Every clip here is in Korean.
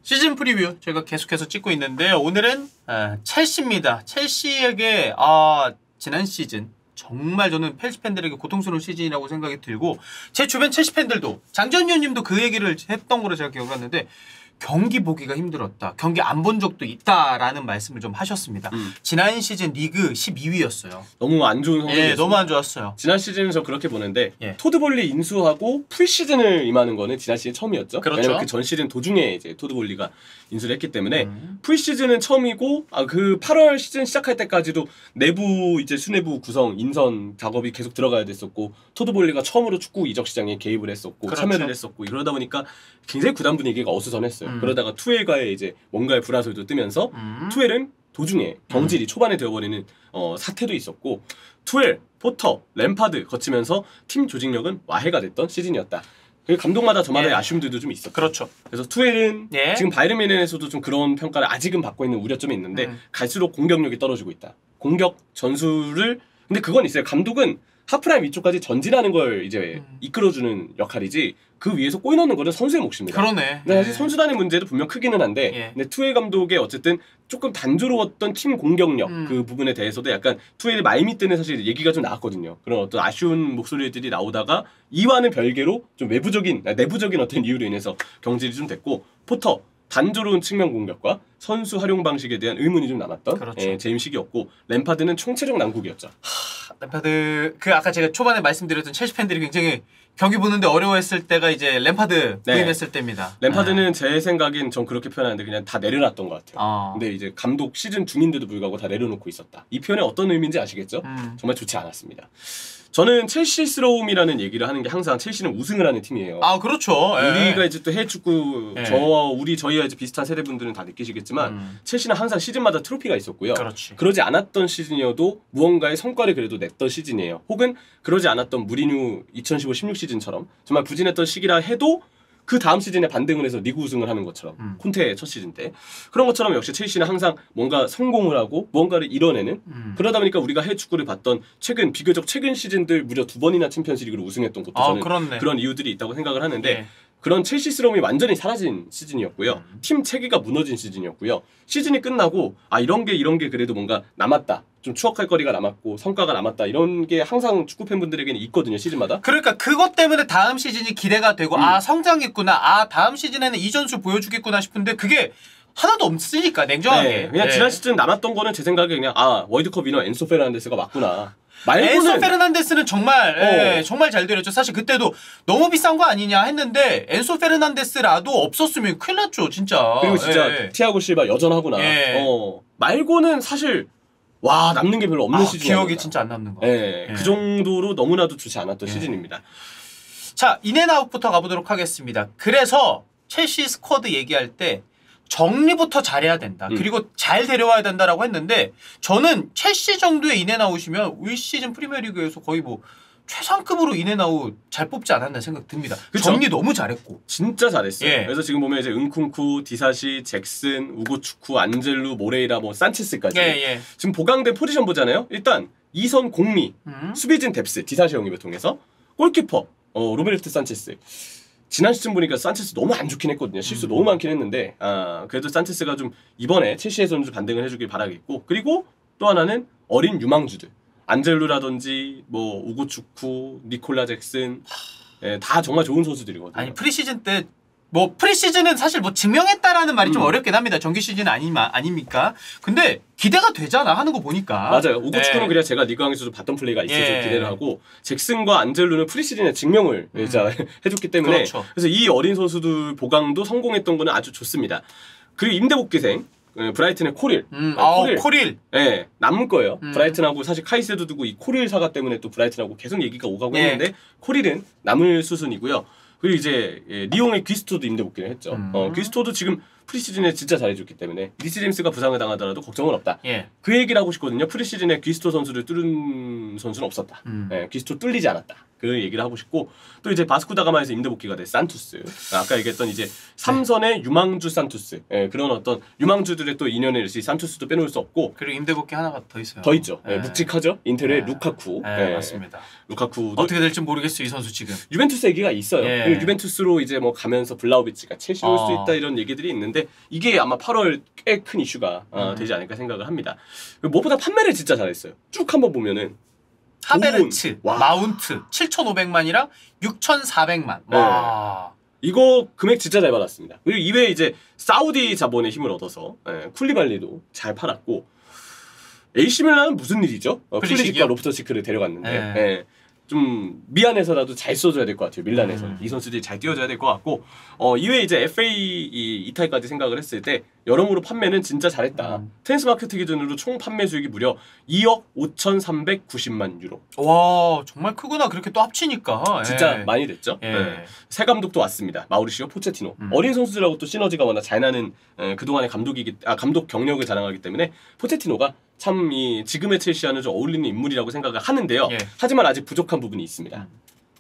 시즌 프리뷰 저희가 계속해서 찍고 있는데 오늘은 첼시입니다. 첼시에게 지난 시즌 정말 저는 첼시 팬들에게 고통스러운 시즌이라고 생각이 들고 제 주변 첼시 팬들도 장전위원님도 그 얘기를 했던 걸로 제가 기억하는데 경기 보기가 힘들었다. 경기 안 본 적도 있다라는 말씀을 좀 하셨습니다. 지난 시즌 리그 12위였어요. 너무 안 좋은 성적이었어요. 예, 너무 안 좋았어요. 지난 시즌은 저 그렇게 보는데 예. 토드볼리 인수하고 풀시즌을 임하는 거는 지난 시즌 처음이었죠. 그렇죠. 왜냐면 그 전 시즌 도중에 이제 토드볼리가 인수를 했기 때문에 풀시즌은 처음이고 그 8월 시즌 시작할 때까지도 내부 이제 수뇌부 구성 인선 작업이 계속 들어가야 됐었고 토드볼리가 처음으로 축구 이적 시장에 개입을 했었고 그렇죠. 참여를 했었고 이러다 보니까 굉장히 구단 분위기가 어수선했어요. 그러다가 투엘과의 이제 뭔가의 불화설도 뜨면서 투엘은 도중에 경질이 초반에 되어버리는 사태도 있었고 투엘, 포터, 램파드 거치면서 팀 조직력은 와해가 됐던 시즌이었다. 감독마다 저마다의 아쉬움들도 좀 있었고 그렇죠. 그래서 투엘은 지금 바이에른 뮌헨에서도 좀 그런 평가를 아직은 받고 있는 우려점이 있는데 갈수록 공격력이 떨어지고 있다. 공격 전술을 근데 그건 있어요. 감독은 하프라인 위쪽까지 전진하는 걸 이제 이끌어주는 역할이지 그 위에서 골 넣는 거는 선수의 몫입니다. 그러네. 근데 사실 선수단의 문제도 분명 크기는 한데 근데 투엘 감독의 어쨌든 조금 단조로웠던 팀 공격력 그 부분에 대해서도 약간 투엘 말미 때는 사실 얘기가 좀 나왔거든요. 그런 어떤 아쉬운 목소리들이 나오다가 이와는 별개로 좀 내부적인 어떤 이유로 인해서 경질이 좀 됐고 포터 단조로운 측면 공격과 선수 활용 방식에 대한 의문이 좀 남았던 그렇죠. 재임식이었고 램파드는 총체적 난국이었죠. 램파드 아까 제가 초반에 말씀드렸던 첼시 팬들이 굉장히 경기 보는데 어려워했을 때가 이제 램파드 부임했을 때입니다. 램파드는 제 생각엔 전 그렇게 표현하는데 그냥 다 내려놨던 것 같아요. 근데 이제 감독 시즌 중인데도 불구하고 다 내려놓고 있었다. 이 표현이 어떤 의미인지 아시겠죠? 정말 좋지 않았습니다. 저는 첼시스러움이라는 얘기를 하는 게 항상 첼시는 우승을 하는 팀이에요. 그렇죠. 우리가 이제 또 해외 축구 저희와 이제 비슷한 세대분들은 다 느끼시겠지만 첼시는 항상 시즌마다 트로피가 있었고요. 그러지 않았던 시즌이어도 무언가의 성과를 그래도 냈던 시즌이에요. 혹은 그러지 않았던 무리뉴 2015-16 시즌처럼 정말 부진했던 시기라 해도 그 다음 시즌에 반등을 해서 리그 우승을 하는 것처럼 콘테의 첫 시즌 때 그런 것처럼 역시 첼시는 항상 뭔가 성공을 하고 무언가를 이뤄내는 그러다 보니까 우리가 해외 축구를 봤던 비교적 최근 시즌들 무려 2번이나 챔피언스리그를 우승했던 것도 저는 그런 이유들이 있다고 생각을 하는데 그런 첼시스러움이 완전히 사라진 시즌이었고요. 팀 체계가 무너진 시즌이었고요. 시즌이 끝나고 이런 게 그래도 뭔가 남았다. 좀 추억할 거리가 남았고 성과가 남았다. 이런 게 항상 축구 팬분들에게는 있거든요. 시즌마다. 그러니까 그것 때문에 다음 시즌이 기대가 되고 성장했구나. 다음 시즌에는 이 전술 보여주겠구나 싶은데 그게 하나도 없으니까 냉정하게. 그냥 지난 시즌 남았던 거는 제 생각에 그냥 월드컵 위너 엔소 페르난데스가 맞구나. 엔소 페르난데스는 정말 정말 잘 되렸죠. 사실 그때도 너무 비싼 거 아니냐 했는데 엔소 페르난데스라도 없었으면 큰일 났죠. 진짜. 그리고 진짜 티아고 실바 여전하구나. 말고는 사실 남는 게 별로 없는 시즌이에요. 기억이 진짜 안 남는 거. 그 정도로 너무나도 좋지 않았던 시즌입니다. 자, 인앤아웃부터 가보도록 하겠습니다. 그래서 첼시 스쿼드 얘기할 때 정리부터 잘해야 된다. 그리고 잘 데려와야 된다라고 했는데 저는 첼시 정도의 인앤아웃이면 올 시즌 프리미어리그에서 거의 최상급으로 인앤아웃 잘 뽑지 않았나 생각 듭니다. 그쵸? 정리 너무 잘했고. 진짜 잘했어요. 그래서 지금 보면 이제 은쿵쿠, 디사시, 잭슨, 우고추쿠, 안젤루, 모레이라, 산체스까지 지금 보강된 포지션 보잖아요. 일단 2선 공미, 수비진 뎁스, 디사시 영입을 통해서 골키퍼, 로베르트 산체스. 지난 시즌 보니까 산체스 너무 안 좋긴 했거든요. 실수 너무 많긴 했는데 그래도 산체스가 좀 이번에 첼시에서는 좀 반등을 해주길 바라겠고 그리고 또 하나는 어린 유망주들 안젤루라든지 우고추쿠, 니콜라 잭슨 다 정말 좋은 선수들이거든요. 아니 프리시즌 때 프리시즌은 사실 증명했다라는 말이 좀 어렵긴 합니다. 정규 시즌 아닙니까? 근데 기대가 되잖아 하는 거 보니까. 맞아요. 우고추쿠는 그냥 제가 리그왕에서도 봤던 플레이가 있어서 기대를 하고 잭슨과 안젤루는 프리시즌에 증명을 해줬기 때문에 그래서 이 어린 선수들 보강도 성공했던 거는 아주 좋습니다. 그리고 임대 복귀생 브라이튼의 코릴. 코릴. 남은 거예요. 브라이튼하고 사실 카이세도 두고 이 코릴 사가 때문에 또 브라이튼하고 계속 얘기가 오가고 했는데 코릴은 남을 수순이고요. 그리고 이제 리옹의 귀스토도 임대 복귀를 했죠. 귀스토도 지금 프리시즌에 진짜 잘해줬기 때문에 리스 제임스가 부상을 당하더라도 걱정은 없다. 그 얘기를 하고 싶거든요. 프리시즌에 귀스토 선수를 뚫은 선수는 없었다. 귀스토 뚫리지 않았다. 그 얘기를 하고 싶고 또 이제 바스코 다가마에서 임대 복귀가 된 산투스. 아까 얘기했던 이제 삼선의 유망주 산투스. 그런 어떤 유망주들의 또 인연의 일시 산투스도 빼놓을 수 없고 그리고 임대 복귀 하나가 더 있어요. 더 있죠. 묵직하죠. 인텔의 루카쿠. 맞습니다. 루카쿠 어떻게 될지 모르겠어요. 이 선수 지금. 유벤투스 얘기가 있어요. 그리고 유벤투스로 이제 가면서 블라우비치가 첼시로 올 수 있다 이런 얘기들이 있는데 있는데 이게 아마 8월 꽤 큰 이슈가 되지 않을까 생각을 합니다. 무엇보다 판매를 진짜 잘했어요. 쭉 한번 보면은 하베르츠, 마운트 7,500만이랑 6,400만. 와. 이거 금액 진짜 잘 받았습니다. 그리고 이외에 이제 사우디 자본의 힘을 얻어서 쿨리발리도 잘 팔았고 AC 밀란은 무슨 일이죠? 쿨리직과 로프터치크를 데려갔는데 좀 미안해서라도 잘 써줘야 될 것 같아요. 밀란에서 이 선수들이 잘 뛰어줘야 될 것 같고 이외에 이제 FA 이탈까지 생각을 했을 때 여러모로 판매는 진짜 잘했다. 트랜스마크트 기준으로 총 판매 수익이 무려 2억 5,390만 유로. 와 정말 크구나. 그렇게 또 합치니까 진짜 많이 됐죠. 새 감독도 왔습니다. 마우리시오 포체티노. 어린 선수들하고 또 시너지가 워낙 잘 나는 그동안의 감독 경력을 자랑하기 때문에 포체티노가 참 지금의 첼시와는 좀 어울리는 인물이라고 생각을 하는데요. 하지만 아직 부족한 부분이 있습니다.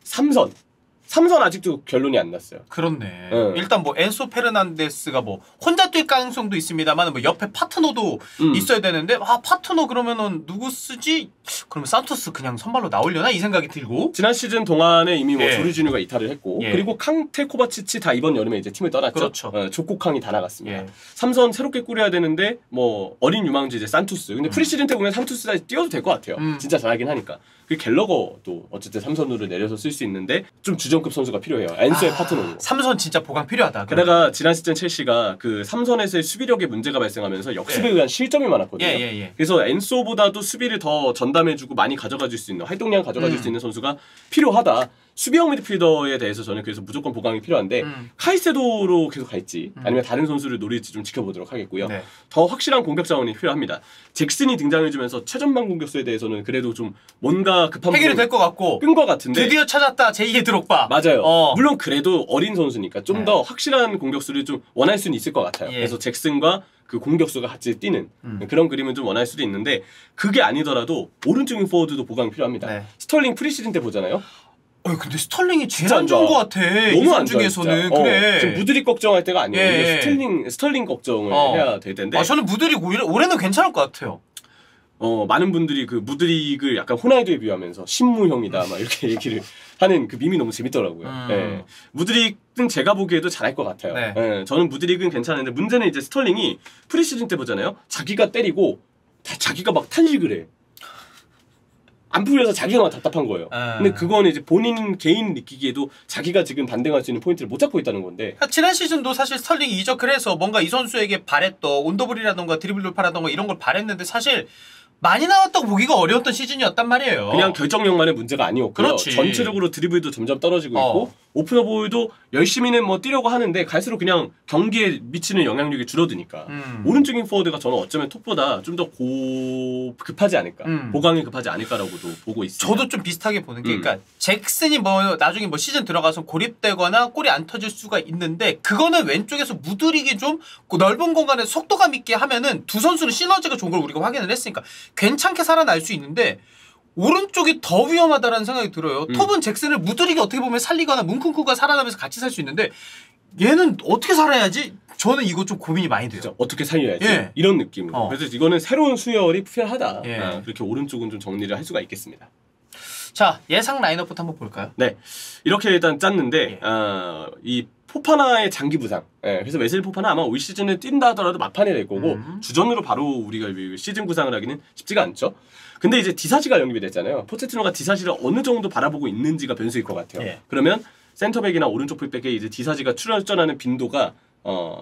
삼선 아직도 결론이 안 났어요. 그렇네. 일단 뭐 엔소 페르난데스가 뭐 혼자 뛸 가능성도 있습니다만 뭐 옆에 파트너도 있어야 되는데 파트너 그러면은 누구 쓰지? 그러면 산토스 그냥 선발로 나오려나 이 생각이 들고 지난 시즌 동안에 이미 뭐 조르지뉴가 이탈을 했고 그리고 캉테 코바치치 다 이번 여름에 이제 팀을 떠났죠. 그렇죠. 조코캉이 다 나갔습니다. 삼선 새롭게 꾸려야 되는데 뭐 어린 유망주 이제 산투스. 근데 프리시즌 때 보면 산투스가 뛰어도 될 것 같아요. 진짜 잘하긴 하니까. 그리고 갤러거도 어쨌든 삼선으로 내려서 쓸 수 있는데 좀 주전급 선수가 필요해요. 엔소의 파트너로. 삼선 진짜 보강 필요하다. 게다가 지난 시즌 첼시가 그 삼선에서의 수비력에 문제가 발생하면서 역습에 의한 실점이 많았거든요. 그래서 엔소보다도 수비를 더 전담해주고 많이 가져가줄 수 있는 활동량 가져가줄 수 있는 선수가 필요하다. 수비형 미드필더에 대해서 저는 그래서 무조건 보강이 필요한데 카이세도로 계속 갈지 아니면 다른 선수를 노릴지 좀 지켜보도록 하겠고요. 더 확실한 공격 자원이 필요합니다. 잭슨이 등장해주면서 최전방 공격수에 대해서는 그래도 좀 뭔가 급한 해결이 될 것 같고 끈 것 같은데 드디어 찾았다 제2의 드록바. 맞아요. 물론 그래도 어린 선수니까 좀 더 확실한 공격수를 좀 원할 수는 있을 것 같아요. 그래서 잭슨과 그 공격수가 같이 뛰는 그런 그림은 좀 원할 수도 있는데 그게 아니더라도 오른쪽 포워드도 보강이 필요합니다. 스털링 프리시즌 때 보잖아요. 근데 스털링이 제일 안 좋은 것 같아. 너무 안 중에서는 그래. 지금 무드릭 걱정할 때가 아니에요. 스털링 걱정을 해야 될 텐데. 저는 무드릭 올해는 괜찮을 것 같아요. 많은 분들이 그 무드릭을 약간 호날두에 비유하면서 신무형이다 막 이렇게 얘기를 하는 그 밈이 너무 재밌더라고요. 무드릭은 제가 보기에도 잘할 것 같아요. 저는 무드릭은 괜찮은데 문제는 이제 스털링이 프리시즌 때 보잖아요. 자기가 때리고 자기가 막 탄식을 해. 안 풀려서 자기가 막 답답한 거예요. 근데 그거는 이제 본인 개인 느끼기에도 자기가 지금 반등할 수 있는 포인트를 못 잡고 있다는 건데. 지난 시즌도 사실 스털링이 이적을 해서 뭔가 이 선수에게 바랬던 온더블이라던가 드리블 돌파라던가 이런 걸 바랬는데 사실 많이 나왔다고 보기가 어려웠던 시즌이었단 말이에요. 그냥 결정력만의 문제가 아니었고요. 그렇지. 전체적으로 드리블도 점점 떨어지고 있고 오프너볼도 열심히는 뭐 뛰려고 하는데 갈수록 그냥 경기에 미치는 영향력이 줄어드니까 오른쪽인 포워드가 저는 어쩌면 톱보다 좀 더 급하지 않을까 보강이 급하지 않을까라고도 보고 있습니다. 저도 좀 비슷하게 보는 게 그러니까 잭슨이 뭐 나중에 뭐 시즌 들어가서 고립되거나 골이 안 터질 수가 있는데 그거는 왼쪽에서 무드릭이 좀 넓은 공간에 속도감 있게 하면은 두 선수는 시너지가 좋은 걸 우리가 확인을 했으니까 괜찮게 살아날 수 있는데 오른쪽이 더 위험하다라는 생각이 들어요. 톱은 잭슨을 무드릭이 어떻게 보면 살리거나 문쿵쿠가 살아나면서 같이 살 수 있는데 얘는 어떻게 살아야지? 저는 이거 좀 고민이 많이 돼요. 진짜 어떻게 살려야지? 이런 느낌으로. 그래서 이거는 새로운 수혈이 필요하다. 그렇게 오른쪽은 좀 정리를 할 수가 있겠습니다. 자, 예상 라인업부터 한번 볼까요? 네, 이렇게 일단 짰는데 이 포파나의 장기 부상. 그래서 웨슬리 포파나 아마 올 시즌에 뛴다 하더라도 막판에 될 거고 주전으로 바로 우리가 시즌 구상을 하기는 쉽지가 않죠. 근데 이제 디사시가 영입이 됐잖아요. 포체티노가 디사시를 어느 정도 바라보고 있는지가 변수일 것 같아요. 그러면 센터백이나 오른쪽 풀백에 이제 디사시가 출전하는 빈도가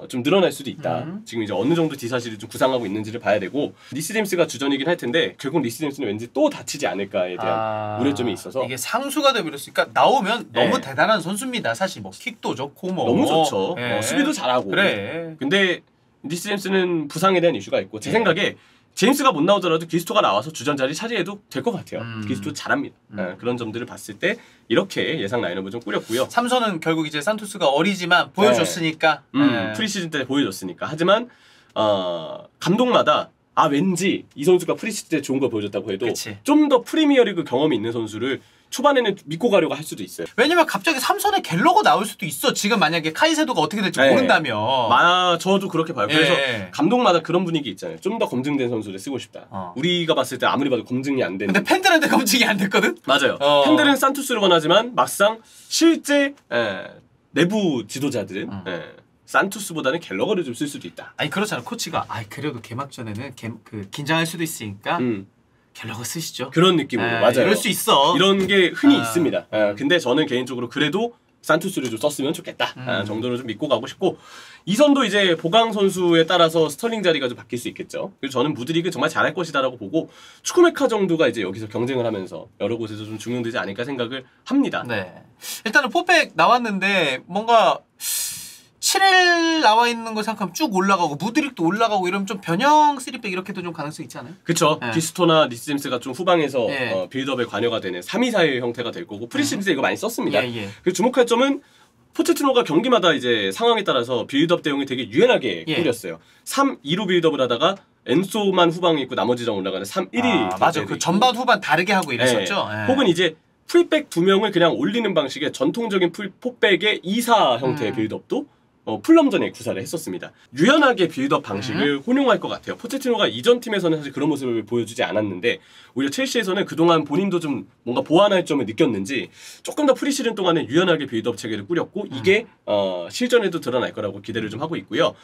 좀 늘어날 수도 있다. 지금 이제 어느 정도 디사시를 좀 구상하고 있는지를 봐야 되고 리스 제임스가 주전이긴 할 텐데 결국 리스 제임스는 왠지 또 다치지 않을까에 대한 우려점이 있어서 이게 상수가 되버렸으니까 나오면 너무 대단한 선수입니다. 사실 뭐 킥도 좋고 뭐 너무 좋죠. 수비도 잘하고. 그래. 근데 리스 제임스는 부상에 대한 이슈가 있고 제 생각에 제임스가 못 나오더라도 기스토가 나와서 주전 자리 차지해도 될 것 같아요. 기스토 잘합니다. 그런 점들을 봤을 때 이렇게 예상 라인업을 좀 꾸렸고요. 삼선은 결국 이제 산토스가 어리지만 보여줬으니까 프리시즌 때 보여줬으니까. 하지만 감독마다 왠지 이 선수가 프리시즌 때 좋은 걸 보여줬다고 해도 좀 더 프리미어리그 경험이 있는 선수를 초반에는 믿고 가려고 할 수도 있어요. 왜냐면 갑자기 삼선에 갤러가 나올 수도 있어. 지금 만약에 카이세도가 어떻게 될지 모른다면. 저도 그렇게 봐요. 그래서 감독마다 그런 분위기 있잖아요. 좀 더 검증된 선수를 쓰고 싶다. 우리가 봤을 때 아무리 봐도 검증이 안 되는. 근데 팬들한테 검증이 안 됐거든? 맞아요. 팬들은 산투스를 원하지만 막상 실제 내부 지도자들은 산투스보다는 갤러거를 좀 쓸 수도 있다. 아니 그렇잖아. 코치가 그래도 개막전에는 긴장할 수도 있으니까 갤러거 쓰시죠. 그런 느낌으로 맞아요. 이럴 수 있어. 이런 게 흔히 있습니다. 근데 저는 개인적으로 그래도 산투스를 좀 썼으면 좋겠다 정도로 좀 믿고 가고 싶고, 이 선도 이제 보강 선수에 따라서 스털링 자리가 좀 바뀔 수 있겠죠. 그래서 저는 무드릭은 정말 잘할 것이다라고 보고, 추크메카 정도가 이제 여기서 경쟁을 하면서 여러 곳에서 좀 중용되지 않을까 생각을 합니다. 네. 일단은 포백 나왔는데 뭔가 7엘 나와 있는 거 생각하면 쭉 올라가고 무드릭도 올라가고 이러면 좀 변형 3백 이렇게도 좀 가능성 있지 않아요? 그쵸. 네. 기스토나 리스잼스가 좀 후방에서 빌드업에 관여가 되는 3-2-4의 형태가 될 거고, 프리시즌스에 이거 많이 썼습니다. 그리고 주목할 점은 포체티노가 경기마다 이제 상황에 따라서 빌드업 대용이 되게 유연하게 꾸렸어요. 3-2로 빌드업을 하다가 엔소만 후방에 있고 나머지랑 올라가는 3-1이 맞아. 그 전반 후반 다르게 하고 이랬었죠. 혹은 이제 풀백 2명을 그냥 올리는 방식의 전통적인 포백의 2-4 형태의 빌드업도 풀럼전에 구사를 했었습니다. 유연하게 빌드업 방식을 혼용할 것 같아요. 포체티노가 이전 팀에서는 사실 그런 모습을 보여주지 않았는데, 오히려 첼시에서는 그동안 본인도 좀 뭔가 보완할 점을 느꼈는지 조금 더 프리시즌 동안에 유연하게 빌드업 체계를 꾸렸고, 이게 실전에도 드러날 거라고 기대를 좀 하고 있고요.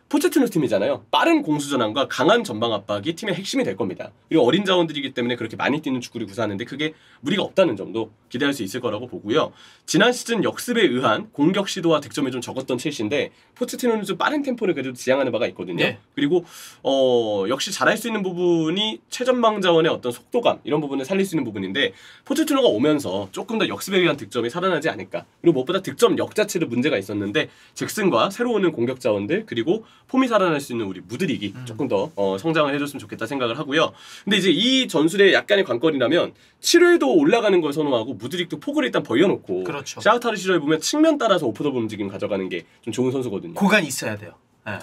포체티노 팀이잖아요. 빠른 공수전환과 강한 전방 압박이 팀의 핵심이 될 겁니다. 그리고 어린 자원들이기 때문에 그렇게 많이 뛰는 축구를 구사하는데 그게 무리가 없다는 점도 기대할 수 있을 거라고 보고요. 지난 시즌 역습에 의한 공격 시도와 득점이 좀 적었던 첼시인데, 포체티노는 좀 빠른 템포를 그래도 지향하는 바가 있거든요. 네. 그리고 역시 잘할 수 있는 부분이 최전방 자원의 어떤 속도감, 이런 부분을 살릴 수 있는 부분인데, 포체티노가 오면서 조금 더 역습에 의한 득점이 살아나지 않을까. 그리고 무엇보다 득점력 자체도 문제가 있었는데, 잭슨과 새로 오는 공격 자원들, 그리고 폼이 살아날 수 있는 우리 무드릭이 조금 더 성장을 해줬으면 좋겠다 생각을 하고요. 근데 이제 이 전술의 약간의 관건이라면 7회도 올라가는 걸 선호하고 무드릭도 폭을 일단 벌려놓고, 그렇죠. 샤우타르 시절에 보면 측면 따라서 오프더블 움직임 가져가는 게 좀 좋은 선수거든요. 고간이 있어야 돼요.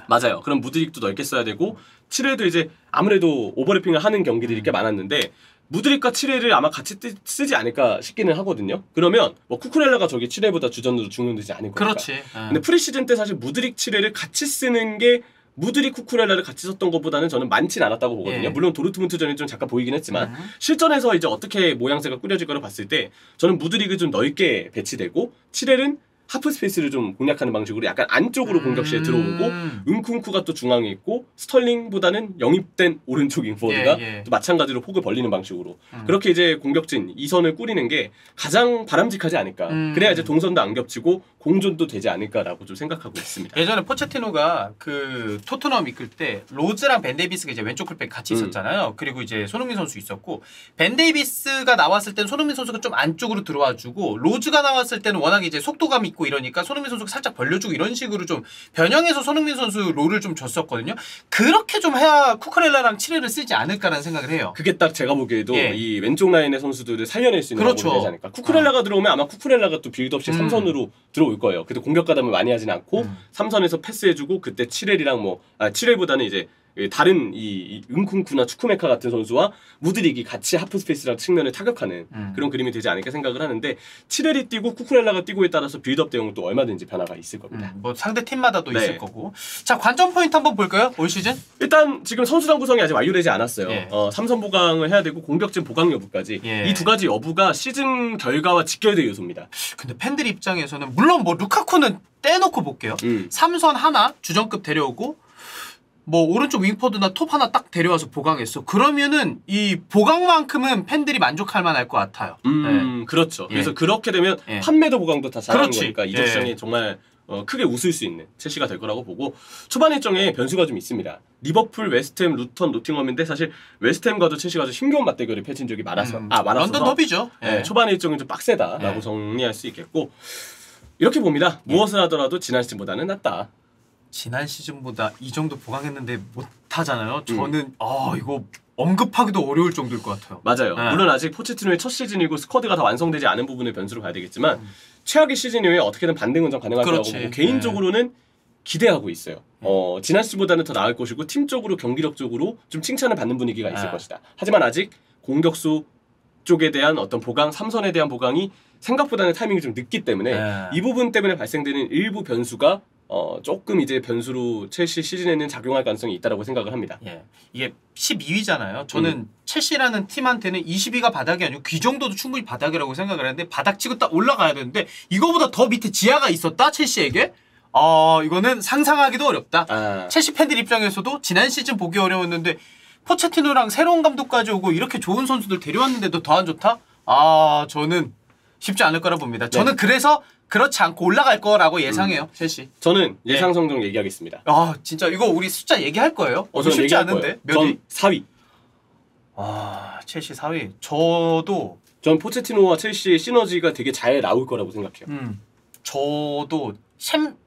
맞아요. 그럼 무드릭도 넓게 써야 되고, 7회도 이제 아무래도 오버래핑을 하는 경기들이 꽤 많았는데 무드릭과 7회를 아마 같이 쓰지 않을까 싶기는 하거든요. 그러면 뭐 쿠쿠렐라가 저기 7회보다 주전으로 중용되지 않을 거니까. 그렇지. 근데 프리시즌 때 사실 무드릭 7회를 같이 쓰는 게 무드릭 쿠쿠렐라를 같이 썼던 것보다는 저는 많진 않았다고 보거든요. 물론 도르트문트전이 좀 잠깐 보이긴 했지만 실전에서 이제 어떻게 모양새가 꾸려질 거를 봤을 때 저는 무드릭을 좀 넓게 배치되고 7회는 하프 스페이스를 좀 공략하는 방식으로 약간 안쪽으로 공격 시에 들어오고, 은쿵쿠가 또 중앙에 있고 스털링보다는 영입된 오른쪽 윙포워드가 또 마찬가지로 폭을 벌리는 방식으로 그렇게 이제 공격진 2선을 꾸리는 게 가장 바람직하지 않을까. 그래야 이제 동선도 안 겹치고 공존도 되지 않을까라고 좀 생각하고 있습니다. 예전에 포체티노가 그 토트넘 이끌 때 로즈랑 벤 데이비스가 이제 왼쪽 풀백 같이 있었잖아요. 그리고 이제 손흥민 선수 있었고, 벤 데이비스가 나왔을 때는 손흥민 선수가 좀 안쪽으로 들어와주고, 로즈가 나왔을 때는 워낙에 이제 속도감이 있고 이러니까 손흥민 선수가 살짝 벌려주고 이런 식으로 좀 변형해서 손흥민 선수 롤을 좀 줬었거든요. 그렇게 좀 해야 쿠쿠렐라랑 7회를 쓰지 않을까라는 생각을 해요. 그게 딱 제가 보기에도 이 왼쪽 라인의 선수들을 살려낼 수 있는 방법이 되지 않을까. 쿠쿠렐라가 들어오면 아마 쿠쿠렐라가 또 빌드업 시 3선으로 들어올 거예요. 근데 공격 가담을 많이 하진 않고 3선에서 패스해주고, 그때 7회랑 7회보다는 이제 다른 이 은쿵쿠나 추쿠메카 같은 선수와 무드릭이 같이 하프 스페이스랑 측면을 타격하는 그런 그림이 되지 않을까 생각을 하는데, 7헬이 뛰고 쿠쿠렐라가 뛰고에 따라서 빌드업 대응은 또 얼마든지 변화가 있을 겁니다. 뭐 상대 팀마다도 있을 거고. 자, 관전 포인트 한번 볼까요? 올 시즌? 일단 지금 선수단 구성이 아직 완료되지 않았어요. 3선 보강을 해야 되고 공격진 보강 여부까지 이 두 가지 여부가 시즌 결과와 직결된 요소입니다. 근데 팬들 입장에서는 물론 뭐 루카쿠는 떼놓고 볼게요. 3선 하나 주전급 데려오고, 뭐 오른쪽 윙포드나 톱 하나 딱 데려와서 보강했어. 그러면은 이 보강만큼은 팬들이 만족할 만할 것 같아요. 그렇죠. 그래서 그렇게 되면 판매도 보강도 다 잘하는 거니까 이적 시장이 정말 크게 웃을 수 있는 첼시가 될 거라고 보고, 초반 일정에 변수가 좀 있습니다. 리버풀, 웨스트햄, 루턴, 노팅엄인데 사실 웨스트햄과도 첼시가 좀 힘겨운 맞대결을 펼친 적이 많아서 런던 더비죠. 초반 일정이 좀 빡세다라고 정리할 수 있겠고, 이렇게 봅니다. 무엇을 하더라도 지난 시즌보다는 낫다. 지난 시즌보다 이 정도 보강했는데 못하잖아요. 저는 이거 언급하기도 어려울 정도일 것 같아요. 맞아요. 물론 아직 포체티노의 첫 시즌이고 스쿼드가 다 완성되지 않은 부분을 변수로 봐야 되겠지만 최악의 시즌 이후에 어떻게든 반등은 좀 가능할 거라고 보고, 개인적으로는 기대하고 있어요. 지난 시즌보다는 더 나을 것이고 팀적으로 경기력적으로 좀 칭찬을 받는 분위기가 있을 것이다. 하지만 아직 공격수 쪽에 대한 어떤 보강, 3선에 대한 보강이 생각보다는 타이밍이 좀 늦기 때문에 이 부분 때문에 발생되는 일부 변수가 조금 이제 변수로 첼시 시즌에는 작용할 가능성이 있다고 생각을 합니다. 이게 12위잖아요. 저는 첼시라는 팀한테는 20위가 바닥이 아니고 그 정도도 충분히 바닥이라고 생각을 하는데, 바닥 치고 딱 올라가야 되는데 이거보다 더 밑에 지하가 있었다 첼시에게? 이거는 상상하기도 어렵다. 첼시 팬들 입장에서도 지난 시즌 보기 어려웠는데 포체티노랑 새로운 감독까지 오고 이렇게 좋은 선수들 데려왔는데도 더 안 좋다? 저는 쉽지 않을 거라 봅니다. 저는 그래서 그렇지 않고 올라갈 거라고 예상해요. 첼시. 저는 예상 성적 얘기하겠습니다. 진짜 이거 우리 숫자 얘기할 거예요? 쉽지 않은데. 몇 위? 4위. 첼시 4위. 전 포체티노와 첼시의 시너지가 되게 잘 나올 거라고 생각해요. 저도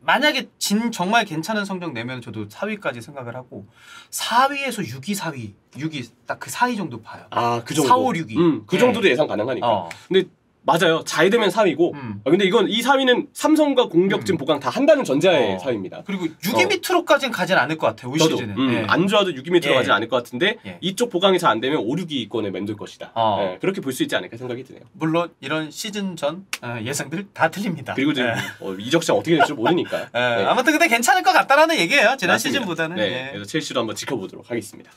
만약에 정말 괜찮은 성적 내면 저도 4위까지 생각을 하고 4위에서 6위, 4위, 6위 딱 그 사이 정도 봐요. 그 정도. 4, 5, 6위. 그 정도도 예상 가능하니까. 근데 맞아요. 잘 되면 4위고. 근데 이 4위는 삼성과 공격진 보강 다 한다는 전제하에 4위입니다. 그리고 6위 밑으로까지는 가진 않을 것 같아요. 올 시즌은. 안 좋아도 6위 밑으로 가진 않을 것 같은데 이쪽 보강이 잘 안 되면 5, 6위권에 맴돌 것이다. 그렇게 볼 수 있지 않을까 생각이 드네요. 물론 이런 시즌 전 예상들 다 틀립니다. 그리고 지금 이적 시장 어떻게 될지 모르니까. 아무튼 근데 괜찮을 것 같다라는 얘기예요. 지난 시즌보다는. 그래서 첼시로 한번 지켜보도록 하겠습니다.